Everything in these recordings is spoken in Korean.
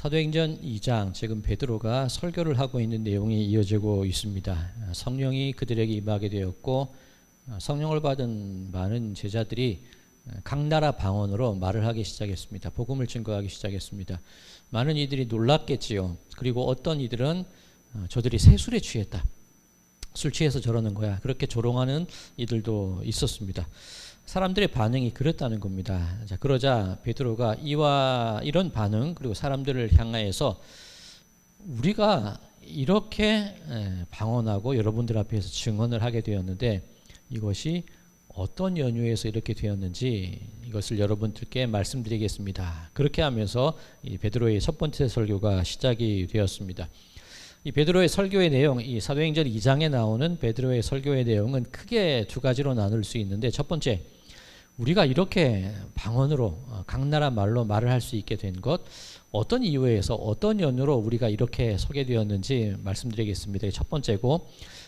사도행전 2장 지금 베드로가 설교를 하고 있는 내용이 이어지고 있습니다. 성령이 그들에게 임하게 되었고 성령을 받은 많은 제자들이 각 나라 방언으로 말을 하기 시작했습니다. 복음을 증거하기 시작했습니다. 많은 이들이 놀랐겠지요. 그리고 어떤 이들은 저들이 새술에 취했다. 술 취해서 저러는 거야. 그렇게 조롱하는 이들도 있었습니다. 사람들의 반응이 그랬다는 겁니다. 자, 그러자 베드로가 이런 반응 그리고 사람들을 향하여서 우리가 이렇게 방언하고 여러분들 앞에서 증언을 하게 되었는데 이것이 어떤 연유에서 이렇게 되었는지 이것을 여러분들께 말씀드리겠습니다. 그렇게 하면서 이 베드로의 첫 번째 설교가 시작이 되었습니다. 이 베드로의 설교의 내용, 이 사도행전 2장에 나오는 베드로의 설교의 내용은 크게 두 가지로 나눌 수 있는데, 첫 번째, 우리가 이렇게 방언으로 각 나라 말로 말을 할 수 있게 된 것, 어떤 이유에서 어떤 연유로 우리가 이렇게 서게 되었는지 말씀드리겠습니다. 첫 번째고,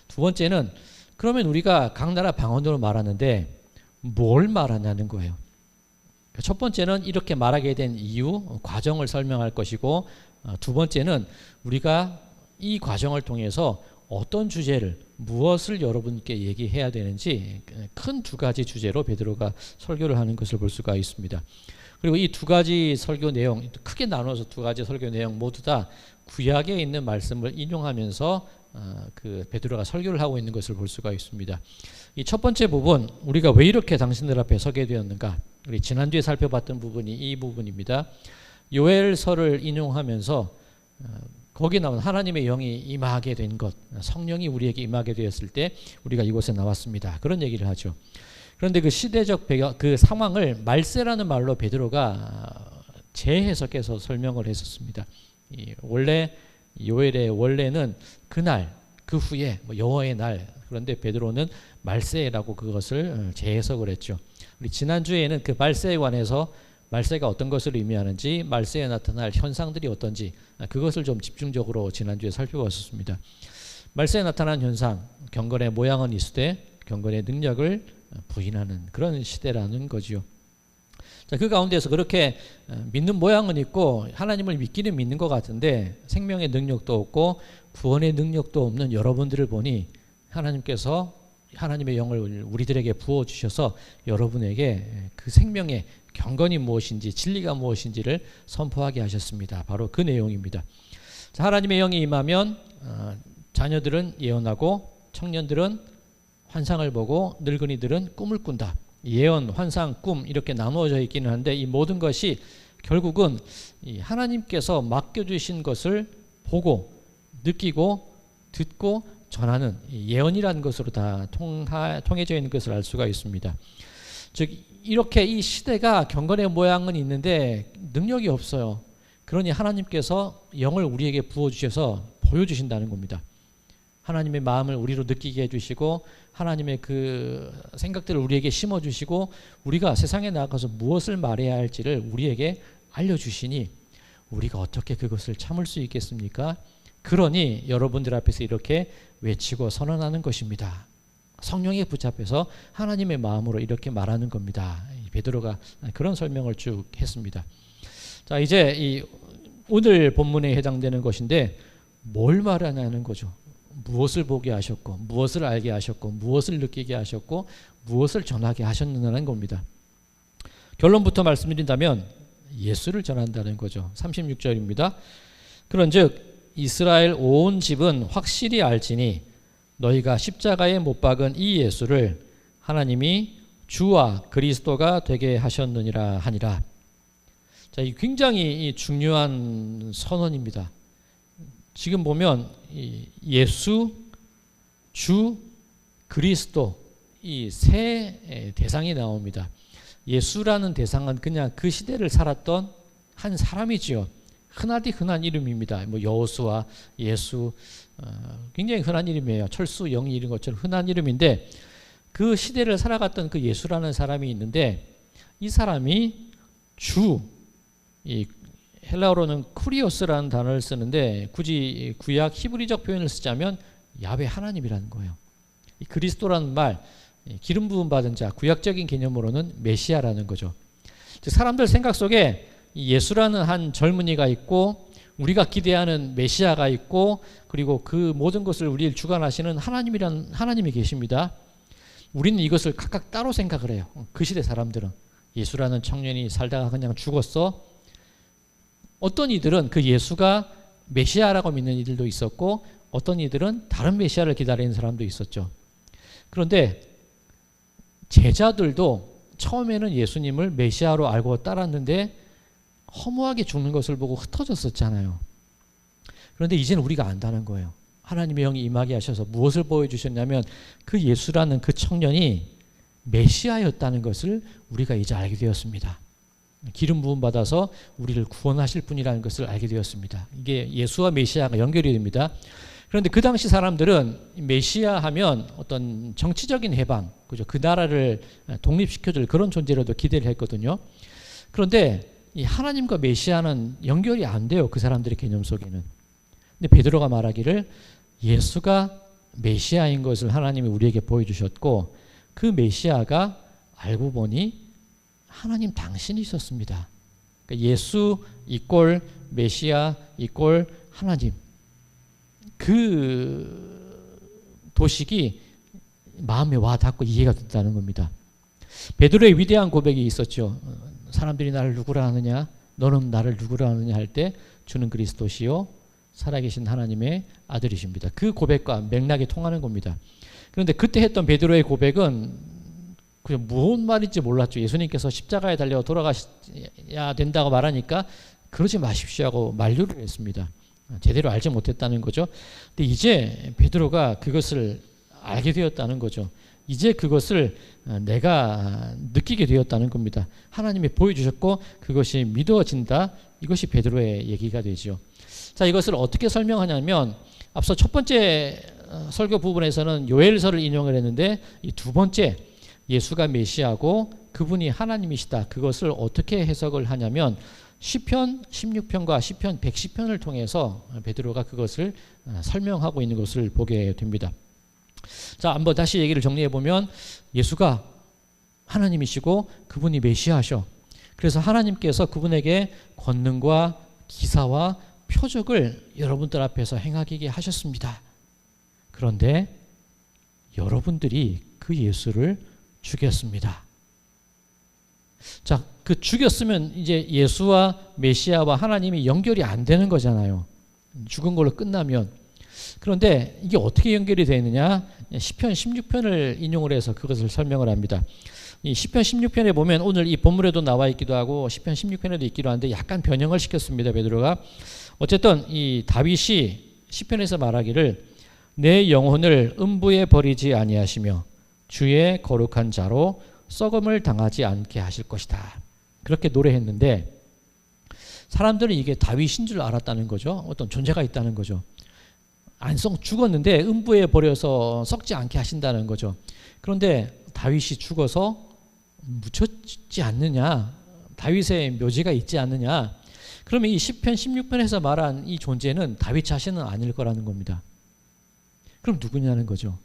두 번째는 그러면 우리가 각 나라 방언으로 말하는데 뭘 말하냐는 거예요. 첫 번째는 이렇게 말하게 된 이유, 과정을 설명할 것이고, 두 번째는 우리가 이 과정을 통해서 어떤 주제를, 무엇을 여러분께 얘기해야 되는지 큰 두 가지 주제로 베드로가 설교를 하는 것을 볼 수가 있습니다. 그리고 이 두 가지 설교 내용, 크게 나눠서 두 가지 설교 내용 모두 다 구약에 있는 말씀을 인용하면서 그 베드로가 설교를 하고 있는 것을 볼 수가 있습니다. 이 첫 번째 부분, 우리가 왜 이렇게 당신들 앞에 서게 되었는가? 우리 지난주에 살펴봤던 부분이 이 부분입니다. 요엘서를 인용하면서 거기 나온 하나님의 영이 임하게 된 것, 성령이 우리에게 임하게 되었을 때 우리가 이곳에 나왔습니다. 그런 얘기를 하죠. 그런데 그 시대적 배경, 그 상황을 말세라는 말로 베드로가 재해석해서 설명을 했었습니다. 원래 요엘의 원래는 그날, 그 후에 여호와의 날, 그런데 베드로는 말세라고 그것을 재해석을 했죠. 우리 지난주에는 그 말세에 관해서 말세가 어떤 것을 의미하는지, 말세에 나타날 현상들이 어떤지 그것을 좀 집중적으로 지난주에 살펴봤었습니다. 말세에 나타난 현상, 경건의 모양은 이수되 경건의 능력을 부인하는 그런 시대라는 거지요. 자, 그 가운데서 그렇게 믿는 모양은 있고 하나님을 믿기는 믿는 것 같은데 생명의 능력도 없고 구원의 능력도 없는 여러분들을 보니 하나님께서 하나님의 영을 우리들에게 부어주셔서 여러분에게 그 생명의 경건이 무엇인지, 진리가 무엇인지를 선포하게 하셨습니다. 바로 그 내용입니다. 자, 하나님의 영이 임하면 자녀들은 예언하고 청년들은 환상을 보고 늙은이들은 꿈을 꾼다. 예언, 환상, 꿈 이렇게 나누어져 있기는 한데 이 모든 것이 결국은 이 하나님께서 맡겨주신 것을 보고 느끼고 듣고 전하는 예언이라는 것으로 다 통해져 있는 것을 알 수가 있습니다. 즉 이렇게 이 시대가 경건의 모양은 있는데 능력이 없어요. 그러니 하나님께서 영을 우리에게 부어주셔서 보여주신다는 겁니다. 하나님의 마음을 우리로 느끼게 해주시고 하나님의 그 생각들을 우리에게 심어주시고 우리가 세상에 나가서 무엇을 말해야 할지를 우리에게 알려주시니 우리가 어떻게 그것을 참을 수 있겠습니까? 그러니 여러분들 앞에서 이렇게 외치고 선언하는 것입니다. 성령에 붙잡혀서 하나님의 마음으로 이렇게 말하는 겁니다. 베드로가 그런 설명을 쭉 했습니다. 자, 이제 이 오늘 본문에 해당되는 것인데 뭘 말하냐는 거죠. 무엇을 보게 하셨고 무엇을 알게 하셨고 무엇을 느끼게 하셨고 무엇을 전하게 하셨느냐는 겁니다. 결론부터 말씀드린다면 예수를 전한다는 거죠. 36절입니다. 그런즉 이스라엘 온 집은 확실히 알지니 너희가 십자가에 못 박은 이 예수를 하나님이 주와 그리스도가 되게 하셨느니라 하니라. 자, 이 굉장히 중요한 선언입니다. 지금 보면 예수, 주, 그리스도 이 세 대상이 나옵니다. 예수라는 대상은 그냥 그 시대를 살았던 한 사람이지요. 흔하디 흔한 이름입니다. 뭐 여호수아, 예수, 굉장히 흔한 이름이에요. 철수, 영이 이런 것처럼 흔한 이름인데 그 시대를 살아갔던 그 예수라는 사람이 있는데 이 사람이 주, 이 헬라어로는 쿠리오스라는 단어를 쓰는데 굳이 구약 히브리적 표현을 쓰자면 야훼 하나님이라는 거예요. 이 그리스도라는 말, 기름 부음 받은 자, 구약적인 개념으로는 메시아라는 거죠. 즉 사람들 생각 속에 예수라는 한 젊은이가 있고 우리가 기대하는 메시아가 있고 그리고 그 모든 것을 우리를 주관하시는 하나님이 계십니다. 우리는 이것을 각각 따로 생각을 해요. 그 시대 사람들은 예수라는 청년이 살다가 그냥 죽었어. 어떤 이들은 그 예수가 메시아라고 믿는 이들도 있었고 어떤 이들은 다른 메시아를 기다리는 사람도 있었죠. 그런데 제자들도 처음에는 예수님을 메시아로 알고 따랐는데 허무하게 죽는 것을 보고 흩어졌었잖아요. 그런데 이제는 우리가 안다는 거예요. 하나님의 영이 임하게 하셔서 무엇을 보여주셨냐면 그 예수라는 그 청년이 메시아였다는 것을 우리가 이제 알게 되었습니다. 기름 부음 받아서 우리를 구원하실 분이라는 것을 알게 되었습니다. 이게 예수와 메시아가 연결이 됩니다. 그런데 그 당시 사람들은 메시아 하면 어떤 정치적인 해방, 그죠? 그 나라를 독립시켜줄 그런 존재로도 기대를 했거든요. 그런데 이 하나님과 메시아는 연결이 안 돼요. 그 사람들의 개념 속에는. 근데 베드로가 말하기를 예수가 메시아인 것을 하나님이 우리에게 보여주셨고 그 메시아가 알고 보니 하나님 당신이셨습니다. 그러니까 예수 이꼴 메시아 이꼴 하나님. 그 도식이 마음에 와 닿고 이해가 됐다는 겁니다. 베드로의 위대한 고백이 있었죠. 사람들이 나를 누구라 하느냐? 너는 나를 누구라 하느냐 할 때 주는 그리스도시요 살아계신 하나님의 아들이십니다. 그 고백과 맥락이 통하는 겁니다. 그런데 그때 했던 베드로의 고백은 그냥 무슨 말인지 몰랐죠. 예수님께서 십자가에 달려 돌아가셔야 된다고 말하니까 그러지 마십시오 하고 만류를 했습니다. 제대로 알지 못했다는 거죠. 근데 이제 베드로가 그것을 알게 되었다는 거죠. 이제 그것을 내가 느끼게 되었다는 겁니다. 하나님이 보여주셨고 그것이 믿어진다. 이것이 베드로의 얘기가 되죠. 자, 이것을 어떻게 설명하냐면 앞서 첫 번째 설교 부분에서는 요엘서를 인용을 했는데 이 두 번째 예수가 메시아고 그분이 하나님이시다. 그것을 어떻게 해석을 하냐면 시편 16편과 시편 110편을 통해서 베드로가 그것을 설명하고 있는 것을 보게 됩니다. 자, 한번 다시 얘기를 정리해 보면 예수가 하나님이시고 그분이 메시아셔. 그래서 하나님께서 그분에게 권능과 기사와 표적을 여러분들 앞에서 행하게 하셨습니다. 그런데 여러분들이 그 예수를 죽였습니다. 자, 그 죽였으면 이제 예수와 메시아와 하나님이 연결이 안 되는 거잖아요. 죽은 걸로 끝나면. 그런데 이게 어떻게 연결이 되느냐? 시편 16편을 인용을 해서 그것을 설명을 합니다. 이 시편 16편에 보면 오늘 이 본문에도 나와 있기도 하고 시편 16편에도 있기도 한데 약간 변형을 시켰습니다. 베드로가. 어쨌든 이 다윗이 시편에서 말하기를 내 영혼을 음부에 버리지 아니하시며 주의 거룩한 자로 썩음을 당하지 않게 하실 것이다. 그렇게 노래했는데 사람들은 이게 다윗인 줄 알았다는 거죠. 어떤 존재가 있다는 거죠. 죽었는데 음부에 버려서 썩지 않게 하신다는 거죠. 그런데 다윗이 죽어서 묻혔지 않느냐? 다윗의 묘지가 있지 않느냐? 그러면 이 시편 16편에서 말한 이 존재는 다윗 자신은 아닐 거라는 겁니다. 그럼 누구냐는 거죠.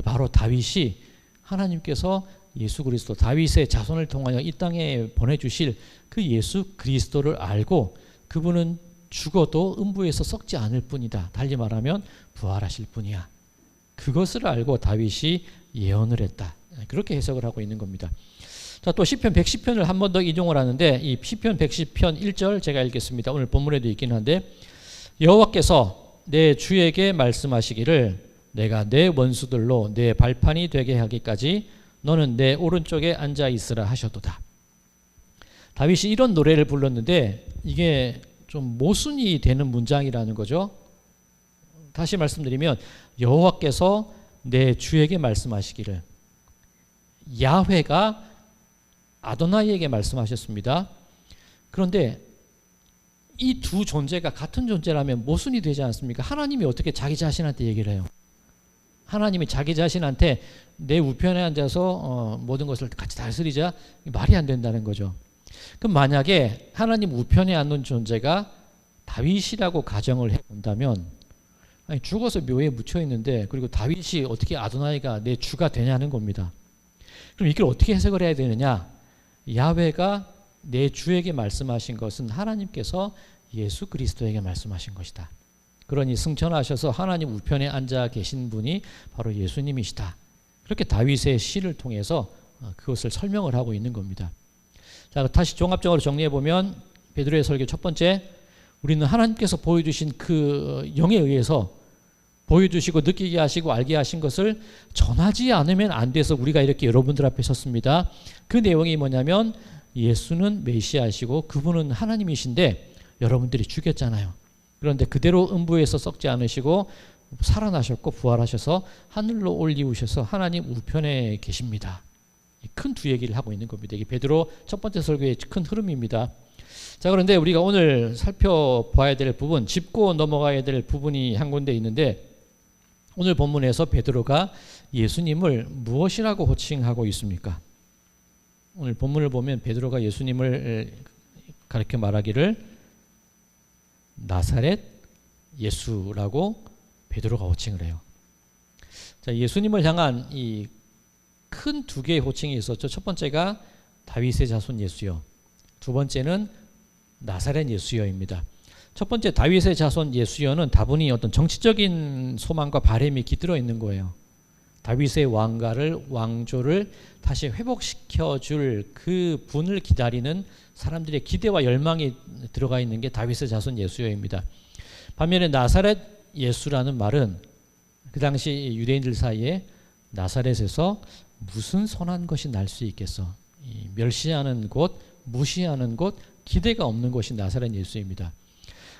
바로 다윗이 하나님께서 예수 그리스도 다윗의 자손을 통하여 이 땅에 보내주실 그 예수 그리스도를 알고 그분은 죽어도 음부에서 썩지 않을 뿐이다. 달리 말하면 부활하실 뿐이야. 그것을 알고 다윗이 예언을 했다. 그렇게 해석을 하고 있는 겁니다. 자, 또 시편 110편을 한 번 더 인용을 하는데 이 시편 110편 1절 제가 읽겠습니다. 오늘 본문에도 있긴 한데 여호와께서 내 주에게 말씀하시기를 내가 내 원수들로 내 발판이 되게 하기까지 너는 내 오른쪽에 앉아 있으라 하셔도다. 다윗이 이런 노래를 불렀는데 이게 좀 모순이 되는 문장이라는 거죠. 다시 말씀드리면 여호와께서 내 주에게 말씀하시기를 야훼가 아도나이에게 말씀하셨습니다. 그런데 이 두 존재가 같은 존재라면 모순이 되지 않습니까? 하나님이 어떻게 자기 자신한테 얘기를 해요? 하나님이 자기 자신한테 내 우편에 앉아서 모든 것을 같이 다스리자 말이 안 된다는 거죠. 그럼 만약에 하나님 우편에 앉는 존재가 다윗이라고 가정을 해본다면 아니, 죽어서 묘에 묻혀 있는데 그리고 다윗이 어떻게 아도나이가 내 주가 되냐는 겁니다. 그럼 이걸 어떻게 해석을 해야 되느냐? 야훼가 내 주에게 말씀하신 것은 하나님께서 예수 그리스도에게 말씀하신 것이다. 그러니 승천하셔서 하나님 우편에 앉아 계신 분이 바로 예수님이시다. 그렇게 다윗의 시를 통해서 그것을 설명을 하고 있는 겁니다. 자, 다시 종합적으로 정리해 보면 베드로의 설교 첫 번째, 우리는 하나님께서 보여주신 그 영에 의해서 보여주시고 느끼게 하시고 알게 하신 것을 전하지 않으면 안 돼서 우리가 이렇게 여러분들 앞에 섰습니다. 그 내용이 뭐냐면 예수는 메시아시고 그분은 하나님이신데 여러분들이 죽였잖아요. 그런데 그대로 음부에서 썩지 않으시고 살아나셨고 부활하셔서 하늘로 올리우셔서 하나님 우편에 계십니다. 큰 두 얘기를 하고 있는 겁니다. 이게 베드로 첫 번째 설교의 큰 흐름입니다. 자, 그런데 우리가 오늘 살펴봐야 될 부분, 짚고 넘어가야 될 부분이 한 군데 있는데 오늘 본문에서 베드로가 예수님을 무엇이라고 호칭하고 있습니까? 오늘 본문을 보면 베드로가 예수님을 가르쳐 말하기를 나사렛 예수라고 베드로가 호칭을 해요. 자, 예수님을 향한 이 큰 두 개의 호칭이 있었죠. 첫 번째가 다윗의 자손 예수여, 두 번째는 나사렛 예수여입니다. 첫 번째 다윗의 자손 예수여는 다분히 어떤 정치적인 소망과 바람이 깃들어 있는 거예요. 다윗의 왕조를 다시 회복시켜 줄 그 분을 기다리는 사람들의 기대와 열망이 들어가 있는 게 다윗의 자손 예수여입니다. 반면에 나사렛 예수라는 말은 그 당시 유대인들 사이에 나사렛에서 무슨 선한 것이 날 수 있겠어, 멸시하는 곳, 무시하는 곳, 기대가 없는 곳이 나사렛 예수입니다.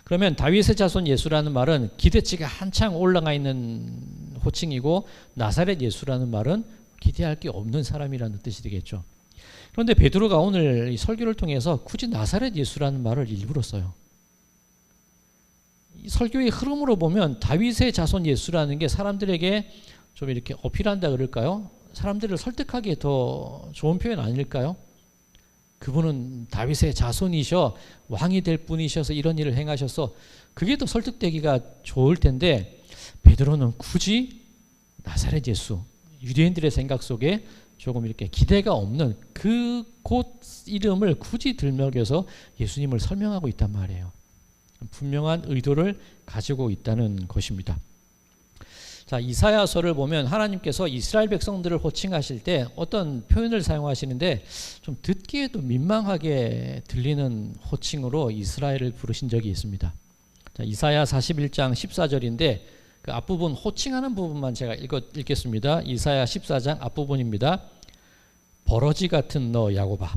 그러면 다윗의 자손 예수라는 말은 기대치가 한창 올라가 있는 호칭이고 나사렛 예수라는 말은 기대할 게 없는 사람이라는 뜻이 되겠죠. 그런데 베드로가 오늘 이 설교를 통해서 굳이 나사렛 예수라는 말을 일부러 써요. 이 설교의 흐름으로 보면 다윗의 자손 예수라는 게 사람들에게 좀 이렇게 어필한다 그럴까요? 사람들을 설득하기에 더 좋은 표현 아닐까요? 그분은 다윗의 자손이셔, 왕이 될 분이셔서 이런 일을 행하셔서 그게 더 설득되기가 좋을 텐데 베드로는 굳이 나사렛 예수, 유대인들의 생각 속에 조금 이렇게 기대가 없는 그 곳 이름을 굳이 들먹여서 예수님을 설명하고 있단 말이에요. 분명한 의도를 가지고 있다는 것입니다. 자, 이사야서를 보면 하나님께서 이스라엘 백성들을 호칭하실 때 어떤 표현을 사용하시는데 좀 듣기에도 민망하게 들리는 호칭으로 이스라엘을 부르신 적이 있습니다. 자, 이사야 41장 14절인데 그 앞부분 호칭하는 부분만 제가 읽겠습니다. 이사야 14장 앞부분입니다. 버러지 같은 너 야곱아.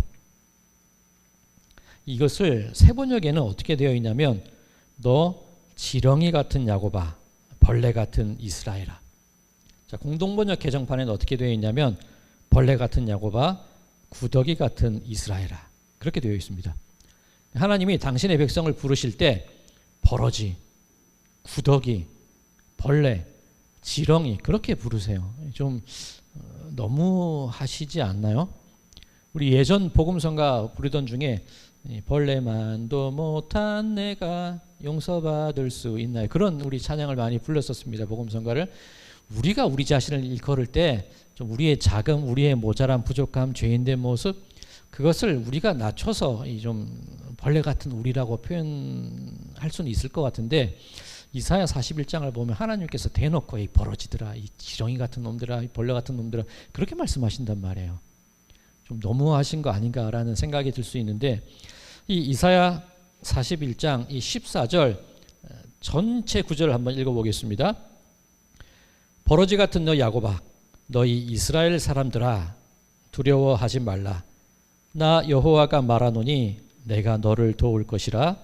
이것을 세번역에는 어떻게 되어 있냐면 너 지렁이 같은 야곱아, 벌레 같은 이스라엘아. 자, 공동번역 개정판에는 어떻게 되어 있냐면 벌레 같은 야곱아, 구더기 같은 이스라엘아. 그렇게 되어 있습니다. 하나님이 당신의 백성을 부르실 때 버러지, 구더기, 벌레, 지렁이 그렇게 부르세요. 좀 너무 하시지 않나요? 우리 예전 복음성가 부르던 중에 벌레만도 못한 내가 용서받을 수 있나요? 그런 우리 찬양을 많이 불렀었습니다. 복음성가를. 우리가 우리 자신을 일컬을 때 좀 우리의 자금, 우리의 모자람, 부족함, 죄인된 모습 그것을 우리가 낮춰서 좀 벌레 같은 우리라고 표현할 수는 있을 것 같은데 이사야 41장을 보면 하나님께서 대놓고 이 버러지들아, 이 지렁이 같은 놈들아, 이 벌레 같은 놈들아 그렇게 말씀하신단 말이에요. 좀 너무하신 거 아닌가라는 생각이 들 수 있는데 이 이사야 41장 이 14절 전체 구절을 한번 읽어보겠습니다. 버러지 같은 너 야곱아, 너희 이스라엘 사람들아 두려워하지 말라. 나 여호와가 말하노니 내가 너를 도울 것이라.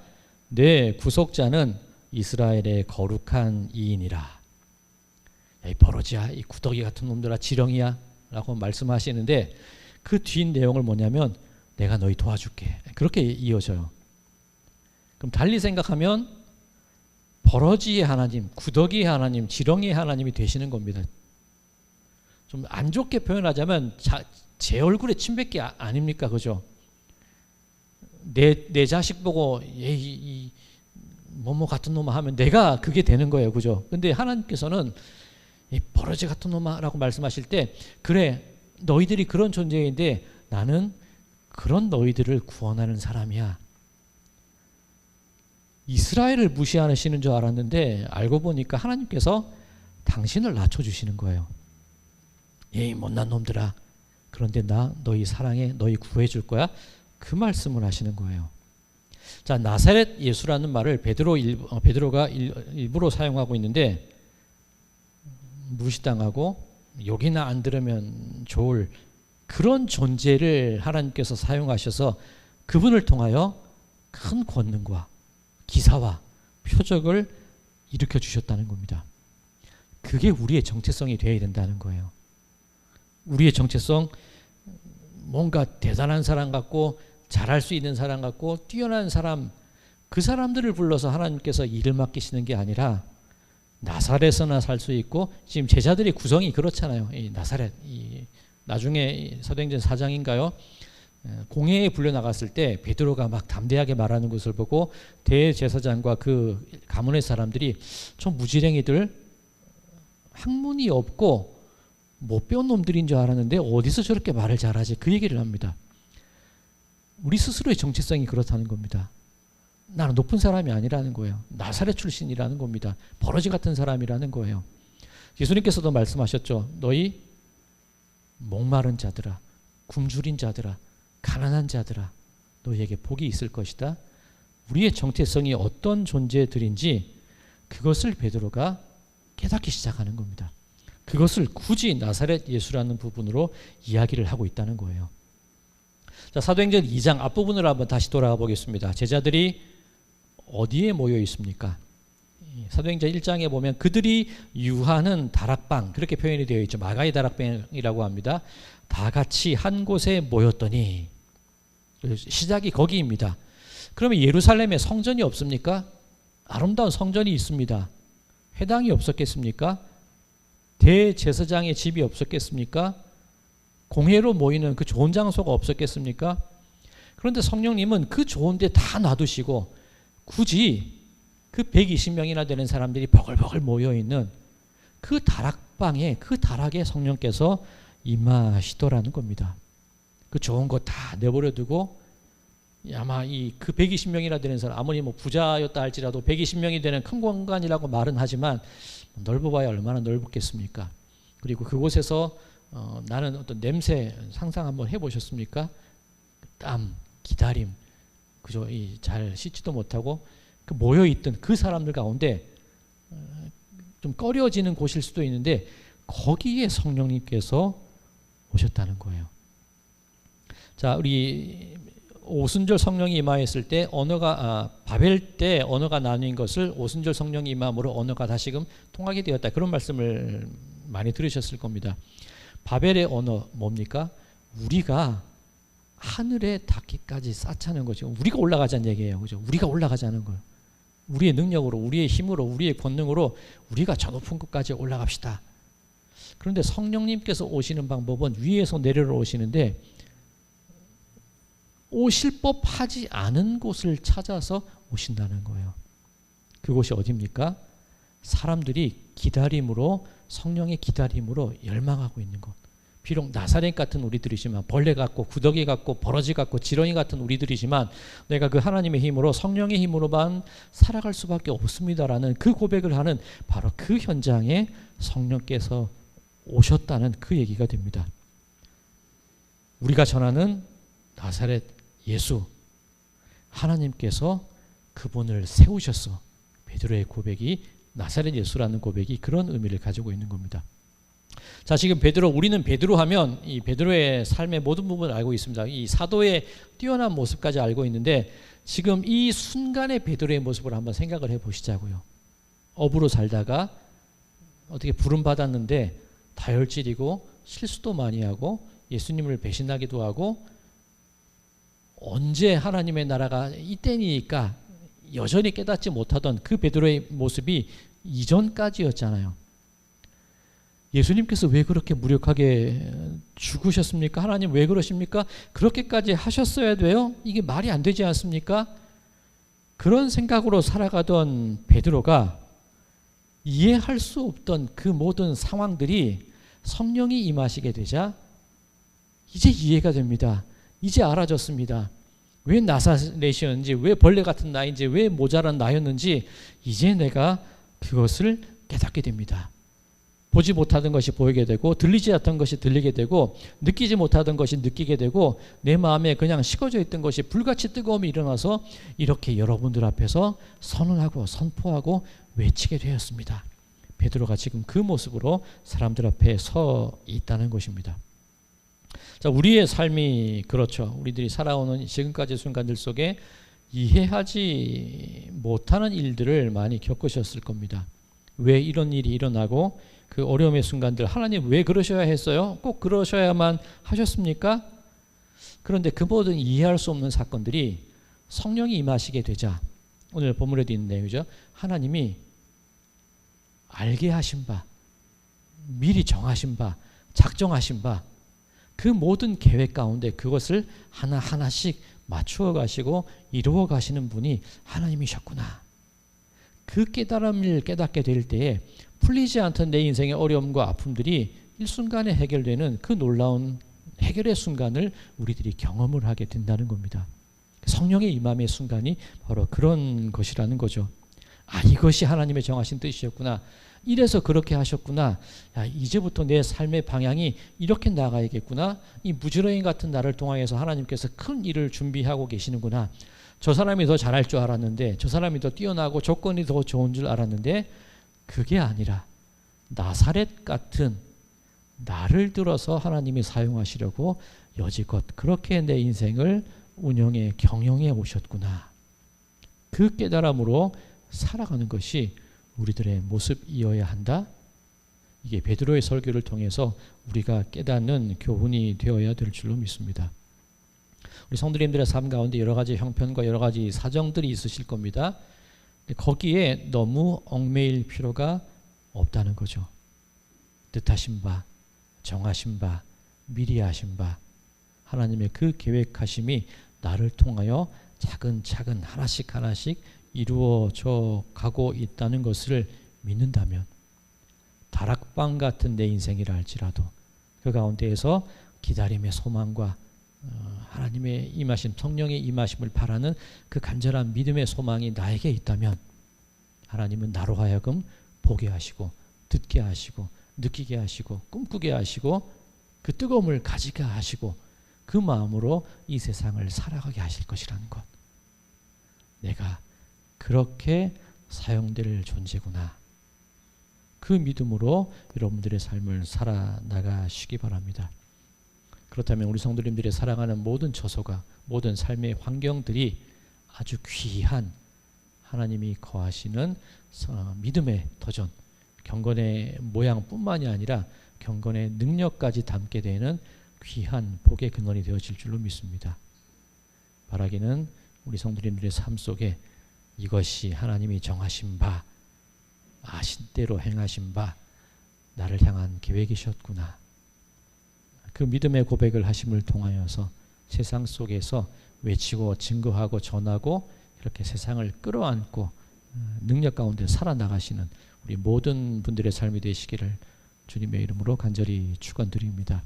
내 구속자는 이스라엘의 거룩한 이인이라. 이 버러지야, 이 구더기 같은 놈들아, 지렁이야 라고 말씀하시는데 그 뒤 내용을 뭐냐면 내가 너희 도와줄게. 그렇게 이어져요. 그럼 달리 생각하면 버러지의 하나님, 구더기의 하나님, 지렁이의 하나님이 되시는 겁니다. 좀 안 좋게 표현하자면 제 얼굴에 침 뱉기 아닙니까? 그죠? 내 자식 보고 이 뭐뭐 같은 놈아 하면 내가 그게 되는 거예요. 그죠? 근데 하나님께서는 이 버러지 같은 놈아 라고 말씀하실 때 그래, 너희들이 그런 존재인데 나는 그런 너희들을 구원하는 사람이야. 이스라엘을 무시하시는 줄 알았는데 알고 보니까 하나님께서 당신을 낮춰주시는 거예요. 에이 못난 놈들아, 그런데 나 너희 사랑해, 너희 구해줄 거야. 그 말씀을 하시는 거예요. 자, 나사렛 예수라는 말을 베드로가 일부러 사용하고 있는데 무시당하고 욕이나 안 들으면 좋을 그런 존재를 하나님께서 사용하셔서 그분을 통하여 큰 권능과 기사와 표적을 일으켜 주셨다는 겁니다. 그게 우리의 정체성이 되어야 된다는 거예요. 우리의 정체성, 뭔가 대단한 사람 같고 잘할 수 있는 사람 같고 뛰어난 사람, 그 사람들을 불러서 하나님께서 일을 맡기시는 게 아니라 나사렛에서나 살 수 있고, 지금 제자들의 구성이 그렇잖아요. 이 나사렛, 나중에 사도행전 4장인가요? 공회에 불려나갔을 때 베드로가 막 담대하게 말하는 것을 보고 대제사장과 그 가문의 사람들이 좀 무지랭이들, 학문이 없고 못 배운 놈들인 줄 알았는데 어디서 저렇게 말을 잘하지? 그 얘기를 합니다. 우리 스스로의 정체성이 그렇다는 겁니다. 나는 높은 사람이 아니라는 거예요. 나사렛 출신이라는 겁니다. 버러지 같은 사람이라는 거예요. 예수님께서도 말씀하셨죠. 너희 목마른 자들아, 굶주린 자들아, 가난한 자들아, 너희에게 복이 있을 것이다. 우리의 정체성이 어떤 존재들인지 그것을 베드로가 깨닫기 시작하는 겁니다. 그것을 굳이 나사렛 예수라는 부분으로 이야기를 하고 있다는 거예요. 자, 사도행전 2장 앞부분을 한번 다시 돌아가 보겠습니다. 제자들이 어디에 모여 있습니까? 사도행전 1장에 보면 그들이 유하는 다락방, 그렇게 표현이 되어 있죠. 마가의 다락방이라고 합니다. 다 같이 한 곳에 모였더니, 시작이 거기입니다. 그러면 예루살렘에 성전이 없습니까? 아름다운 성전이 있습니다. 회당이 없었겠습니까? 대제사장의 집이 없었겠습니까? 공회로 모이는 그 좋은 장소가 없었겠습니까? 그런데 성령님은 그 좋은 데 다 놔두시고 굳이 그 120명이나 되는 사람들이 버글버글 모여있는 그 다락방에, 그 다락에 성령께서 임하시더라는 겁니다. 그 좋은 거 다 내버려 두고, 아마 그 120명이나 되는 사람, 아무리 뭐 부자였다 할지라도 120명이 되는 큰 공간이라고 말은 하지만 넓어봐야 얼마나 넓겠습니까? 그리고 그곳에서 나는 어떤 냄새 상상 한번 해보셨습니까? 땀, 기다림, 그저 잘 씻지도 못하고 그 모여있던 그 사람들 가운데 좀 꺼려지는 곳일 수도 있는데 거기에 성령님께서 오셨다는 거예요. 자, 우리 오순절 성령이 임하였을 때 바벨 때 언어가 나뉜 것을 오순절 성령이 임함으로 언어가 다시금 통하게 되었다. 그런 말씀을 많이 들으셨을 겁니다. 바벨의 언어 뭡니까? 우리가 하늘에 닿기까지 쌓자는 거죠. 우리가 올라가자는 얘기예요. 그죠? 우리가 올라가자는 거예요. 우리의 능력으로, 우리의 힘으로, 우리의 권능으로 우리가 저 높은 곳까지 올라갑시다. 그런데 성령님께서 오시는 방법은 위에서 내려러 오시는데 오실 법하지 않은 곳을 찾아서 오신다는 거예요. 그곳이 어디입니까? 사람들이 기다림으로, 성령의 기다림으로 열망하고 있는 곳. 비록 나사렛 같은 우리들이지만, 벌레 같고 구더기 같고 버러지 같고 지렁이 같은 우리들이지만 내가 그 하나님의 힘으로, 성령의 힘으로만 살아갈 수밖에 없습니다라는 그 고백을 하는 바로 그 현장에 성령께서 오셨다는 그 얘기가 됩니다. 우리가 전하는 나사렛 예수, 하나님께서 그분을 세우셨어. 베드로의 고백이, 나사렛 예수라는 고백이 그런 의미를 가지고 있는 겁니다. 자, 지금 우리는 베드로 하면 이 베드로의 삶의 모든 부분을 알고 있습니다. 이 사도의 뛰어난 모습까지 알고 있는데 지금 이 순간의 베드로의 모습을 한번 생각을 해보시자고요. 어부로 살다가 어떻게 부름 받았는데 다혈질이고 실수도 많이 하고 예수님을 배신하기도 하고, 언제 하나님의 나라가 이때니까 여전히 깨닫지 못하던 그 베드로의 모습이 이전까지였잖아요. 예수님께서 왜 그렇게 무력하게 죽으셨습니까? 하나님 왜 그러십니까? 그렇게까지 하셨어야 돼요? 이게 말이 안 되지 않습니까? 그런 생각으로 살아가던 베드로가 이해할 수 없던 그 모든 상황들이 성령이 임하시게 되자 이제 이해가 됩니다. 이제 알아졌습니다. 왜 나사렛이었는지, 왜 벌레 같은 나인지, 왜 모자란 나였는지 이제 내가 그것을 깨닫게 됩니다. 보지 못하던 것이 보이게 되고, 들리지 않던 것이 들리게 되고, 느끼지 못하던 것이 느끼게 되고, 내 마음에 그냥 식어져 있던 것이 불같이 뜨거움이 일어나서 이렇게 여러분들 앞에서 선언하고 선포하고 외치게 되었습니다. 베드로가 지금 그 모습으로 사람들 앞에 서 있다는 것입니다. 자, 우리의 삶이 그렇죠. 우리들이 살아오는 지금까지 순간들 속에 이해하지 못하는 일들을 많이 겪으셨을 겁니다. 왜 이런 일이 일어나고, 그 어려움의 순간들 하나님 왜 그러셔야 했어요? 꼭 그러셔야만 하셨습니까? 그런데 그 모든 이해할 수 없는 사건들이 성령이 임하시게 되자, 오늘 본문에도 있는 내용이죠. 하나님이 알게 하신 바, 미리 정하신 바, 작정하신 바, 그 모든 계획 가운데 그것을 하나하나씩 맞추어 가시고 이루어 가시는 분이 하나님이셨구나. 그 깨달음을 깨닫게 될 때에 풀리지 않던 내 인생의 어려움과 아픔들이 일순간에 해결되는 그 놀라운 해결의 순간을 우리들이 경험을 하게 된다는 겁니다. 성령의 임함의 순간이 바로 그런 것이라는 거죠. 아, 이것이 하나님의 정하신 뜻이었구나. 이래서 그렇게 하셨구나. 야, 이제부터 내 삶의 방향이 이렇게 나가야겠구나. 이 무지러인 같은 나를 통하여서 하나님께서 큰 일을 준비하고 계시는구나. 저 사람이 더 잘할 줄 알았는데, 저 사람이 더 뛰어나고 조건이 더 좋은 줄 알았는데, 그게 아니라 나사렛 같은 나를 들어서 하나님이 사용하시려고 여지껏 그렇게 내 인생을 운영해 경영해 오셨구나. 그 깨달음으로 살아가는 것이 우리들의 모습이어야 한다. 이게 베드로의 설교를 통해서 우리가 깨닫는 교훈이 되어야 될 줄로 믿습니다. 우리 성도님들의 삶 가운데 여러 가지 형편과 여러 가지 사정들이 있으실 겁니다. 거기에 너무 얽매일 필요가 없다는 거죠. 뜻하신 바, 정하신 바, 미리 하신 바, 하나님의 그 계획하심이 나를 통하여 차근차근 하나씩 하나씩 이루어져 가고 있다는 것을 믿는다면, 다락방 같은 내 인생이라 할지라도 그 가운데에서 기다림의 소망과 하나님의 임하심, 성령의 임하심을 바라는 그 간절한 믿음의 소망이 나에게 있다면, 하나님은 나로 하여금 보게 하시고 듣게 하시고 느끼게 하시고 꿈꾸게 하시고 그 뜨거움을 가지게 하시고 그 마음으로 이 세상을 살아가게 하실 것이라는 것. 내가 그렇게 사용될 존재구나. 그 믿음으로 여러분들의 삶을 살아나가시기 바랍니다. 그렇다면 우리 성도님들의 살아가는 모든 처소가, 모든 삶의 환경들이 아주 귀한 하나님이 거하시는 믿음의 터전, 경건의 모양뿐만이 아니라 경건의 능력까지 담게 되는 귀한 복의 근원이 되어질 줄로 믿습니다. 바라기는 우리 성도님들의 삶 속에 이것이 하나님이 정하신 바, 아신 대로 행하신 바, 나를 향한 계획이셨구나. 그 믿음의 고백을 하심을 통하여서 세상 속에서 외치고 증거하고 전하고 이렇게 세상을 끌어안고 능력 가운데 살아나가시는 우리 모든 분들의 삶이 되시기를 주님의 이름으로 간절히 축원드립니다.